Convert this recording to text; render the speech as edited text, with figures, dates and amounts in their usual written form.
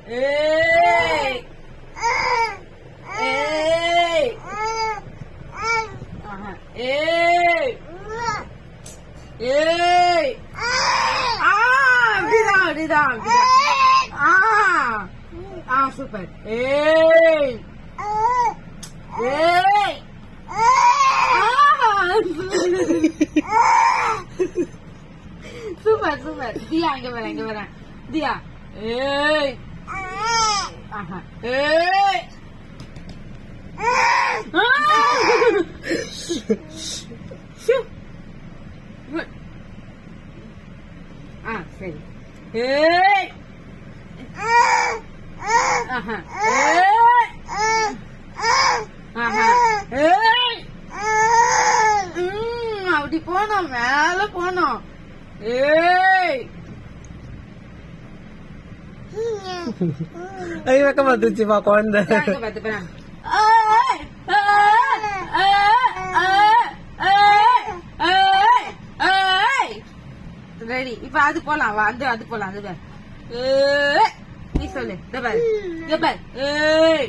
ஏய் ஏய் ஏய் ஏய் அப்படிதான் சூப்பர் ஏய் ஏய் சூப்பர் தியா இங்க வரேன் தியா ஏய் ஏய் சரி ஏய் அப்படி போனோம் மேல போனோம் ஏய் வெக்க பார்த்துச்சுப்பா குழந்தை பார்த்துப்பேன் ரெடி இப்ப அது போலாம் அது போலாம் அது நீ சொல்லு ஏய்